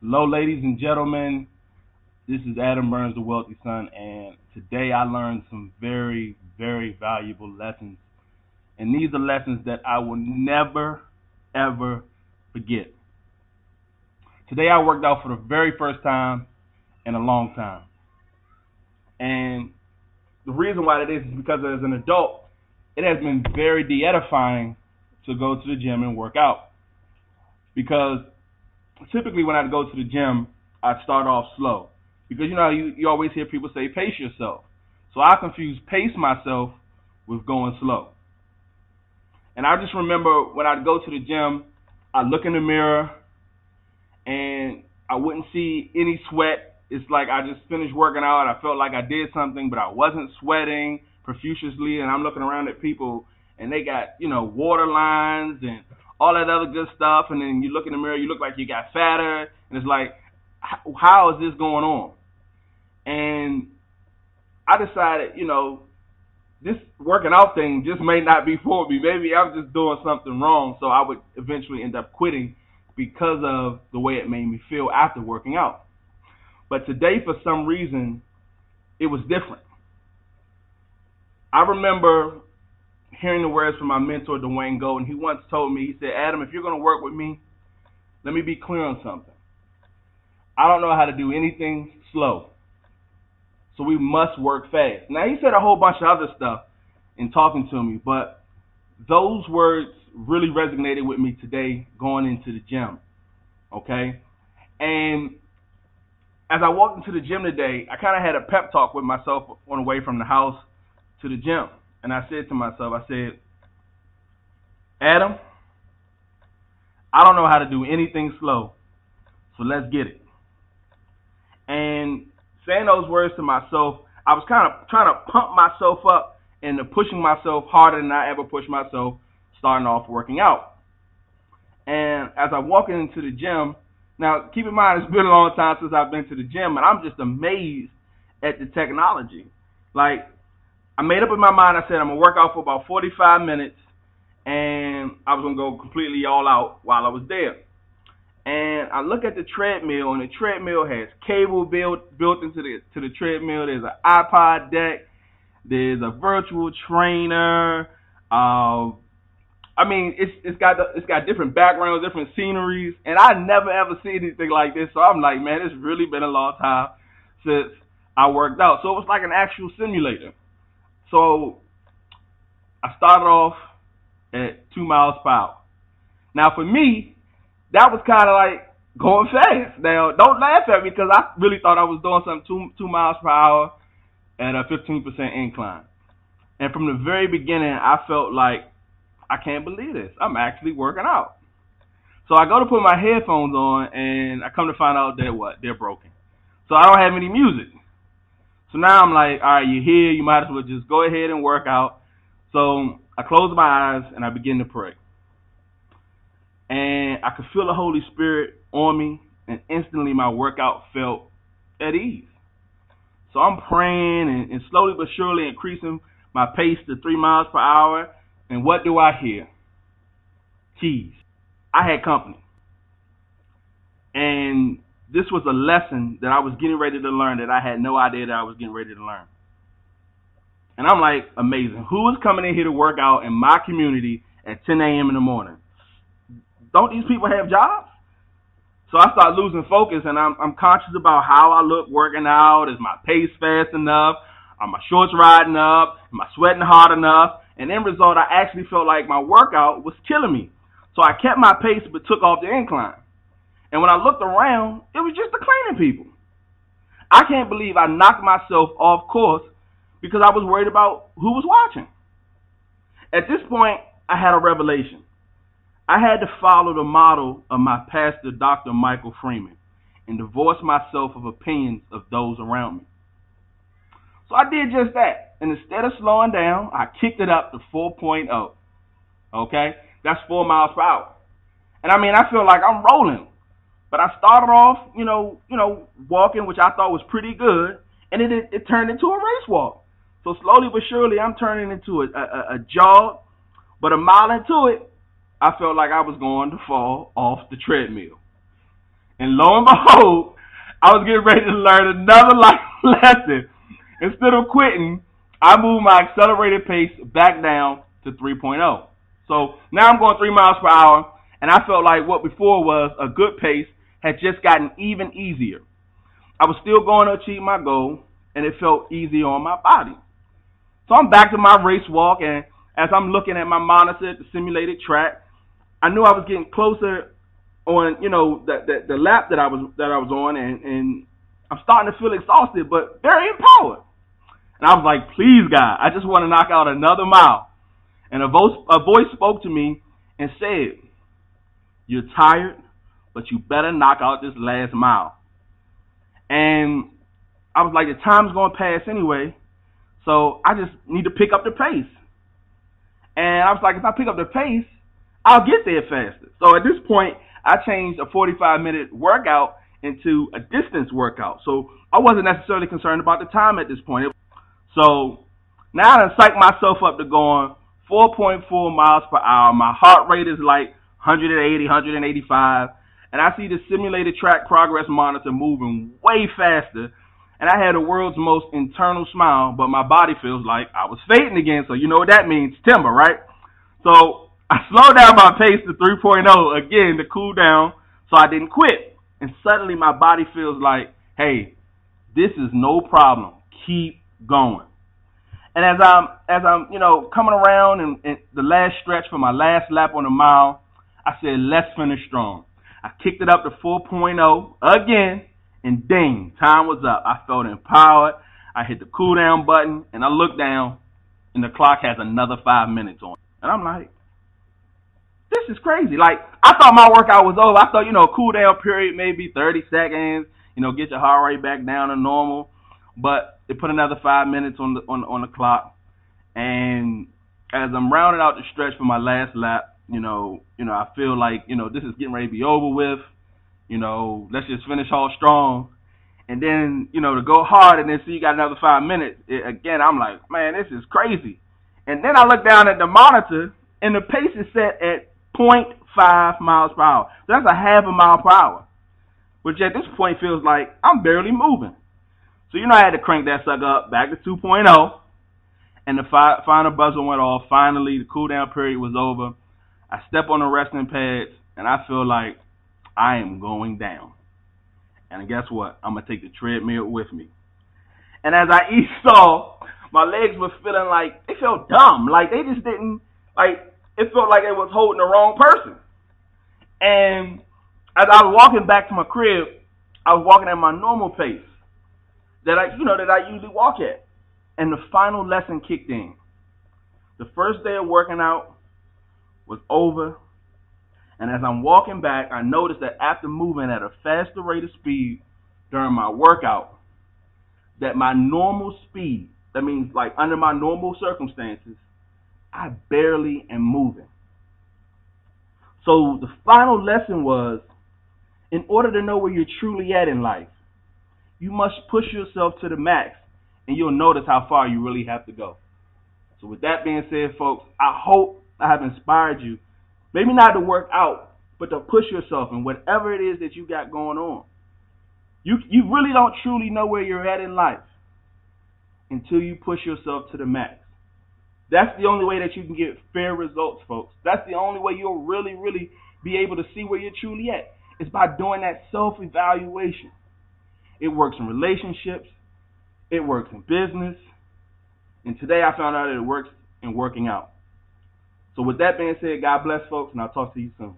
Hello, ladies and gentlemen. This is Adam Burns, the Wealthy Son, and today I learned some very, very valuable lessons. And these are lessons that I will never, ever forget. Today I worked out for the very first time in a long time. And the reason why that is because as an adult, it has been very de-edifying to go to the gym and work out. Because typically when I go to the gym, I start off slow. Because you always hear people say pace yourself. So I confuse pace myself with going slow. And I just remember when I'd go to the gym, I'd look in the mirror and I wouldn't see any sweat. It's like I just finished working out. I felt like I did something, but I wasn't sweating profusely. And I'm looking around at people and they got, water lines and all that other good stuff. And then you look in the mirror, you look like you got fatter. And it's like, how is this going on? And I decided, this working out thing just may not be for me. Maybe I'm just doing something wrong. So I would eventually end up quitting because of the way it made me feel after working out. But today, for some reason, it was different. I remember hearing the words from my mentor, Dwayne Golden. He once told me, he said, Adam, if you're going to work with me, let me be clear on something. I don't know how to do anything slow. So we must work fast. Now, he said a whole bunch of other stuff in talking to me, but those words really resonated with me today going into the gym, okay? And as I walked into the gym today, I kind of had a pep talk with myself on the way from the house to the gym. And I said to myself, Adam, I don't know how to do anything slow, so let's get it. And saying those words to myself, I was kind of trying to pump myself up and pushing myself harder than I ever pushed myself starting off working out. And as I walk into the gym, now keep in mind it's been a long time since I've been to the gym, and I'm just amazed at the technology. Like, I made up in my mind, I said I'm going to work out for about 45 minutes, and I was going to go completely all out while I was there. And I look at the treadmill, and the treadmill has cable built into the treadmill. There's an iPod deck. There's a virtual trainer. It's got different backgrounds, different sceneries, and I never ever seen anything like this. So I'm like, man, it's really been a long time since I worked out. So it was like an actual simulator. So I started off at 2 miles per hour. Now for me, that was kind of like going fast. Now, don't laugh at me because I really thought I was doing something 2 miles per hour at a 15% incline. And from the very beginning, I felt like, I can't believe this. I'm actually working out. So I go to put my headphones on, and I come to find out that they're broken. So I don't have any music. So now I'm like, all right, you're here. You might as well just go ahead and work out. So I close my eyes, and I begin to pray. And I could feel the Holy Spirit on me, and instantly my workout felt at ease. So I'm praying and slowly but surely increasing my pace to 3 miles per hour. And what do I hear? Keys. I had company. And this was a lesson that I was getting ready to learn that I had no idea that I was getting ready to learn. And I'm like, amazing. Who is coming in here to work out in my community at 10 a.m. in the morning? Don't these people have jobs? So I start losing focus, and I'm conscious about how I look working out. Is my pace fast enough? Are my shorts riding up? Am I sweating hard enough? And in result, I actually felt like my workout was killing me. So I kept my pace but took off the incline. And when I looked around, it was just the cleaning people. I can't believe I knocked myself off course because I was worried about who was watching. At this point, I had a revelation. I had to follow the model of my pastor, Dr. Michael Freeman, and divorce myself of opinions of those around me. So I did just that. And instead of slowing down, I kicked it up to 4.0. Okay? That's 4 miles per hour. And I feel like I'm rolling. But I started off, walking, which I thought was pretty good. And it turned into a race walk. So slowly but surely, I'm turning into a jog. But a mile into it, I felt like I was going to fall off the treadmill. And lo and behold, I was getting ready to learn another life lesson. Instead of quitting, I moved my accelerated pace back down to 3.0. So now I'm going 3 miles per hour, and I felt like what before was a good pace had just gotten even easier. I was still going to achieve my goal, and it felt easy on my body. So I'm back to my race walk, and as I'm looking at my monitor at the simulated track, I knew I was getting closer on, the lap that I was on, and I'm starting to feel exhausted, but very empowered. And I was like, please, God, I just want to knock out another mile. And a voice spoke to me and said, you're tired, but you better knock out this last mile. And I was like, the time's going to pass anyway, so I just need to pick up the pace. And I was like, if I pick up the pace, I'll get there faster. So at this point, I changed a 45-minute workout into a distance workout. So I wasn't necessarily concerned about the time at this point. So now I psyched myself up to going 4.4 miles per hour. My heart rate is like 180, 185. And I see the simulated track progress monitor moving way faster. And I had the world's most internal smile, but my body feels like I was fading again. So you know what that means, timber, right? So I slowed down my pace to 3.0 again to cool down so I didn't quit. And suddenly my body feels like, hey, this is no problem. Keep going. And as I'm coming around and the last stretch for my last lap on the mile, I said, let's finish strong. I kicked it up to 4.0 again, and ding, time was up. I felt empowered. I hit the cool down button, and I looked down, and the clock has another 5 minutes on it. And I'm like, this is crazy. Like, I thought my workout was over. I thought, cool down period, maybe 30 seconds, get your heart rate back down to normal. But they put another 5 minutes on the clock. And as I'm rounding out the stretch for my last lap, I feel like, this is getting ready to be over with. Let's just finish all strong. And then, to go hard and then see you got another 5 minutes. Again, I'm like, man, this is crazy. And then I look down at the monitor, and the pace is set at 0.5 miles per hour. So that's a half a mile per hour, which at this point feels like I'm barely moving. So, I had to crank that sucker up back to 2.0, and the final buzzer went off. Finally, the cool down period was over. I step on the resting pads, and I feel like I am going down. And guess what? I'm going to take the treadmill with me. And as I eased off, my legs were feeling like, they felt dumb. Like, they just didn't, it felt like they was holding the wrong person. And as I was walking back to my crib, I was walking at my normal pace that I usually walk at. And the final lesson kicked in. The first day of working out was over. And as I'm walking back, I noticed that after moving at a faster rate of speed during my workout, that my normal speed, that means like under my normal circumstances, I barely am moving. So the final lesson was, in order to know where you're truly at in life, you must push yourself to the max, and you'll notice how far you really have to go. So with that being said, folks, I hope I have inspired you, maybe not to work out, but to push yourself in whatever it is that you got going on. You really don't truly know where you're at in life until you push yourself to the max. That's the only way that you can get fair results, folks. That's the only way you'll really, really be able to see where you're truly at. It's by doing that self-evaluation. It works in relationships. It works in business. And today I found out that it works in working out. So with that being said, God bless, folks, and I'll talk to you soon.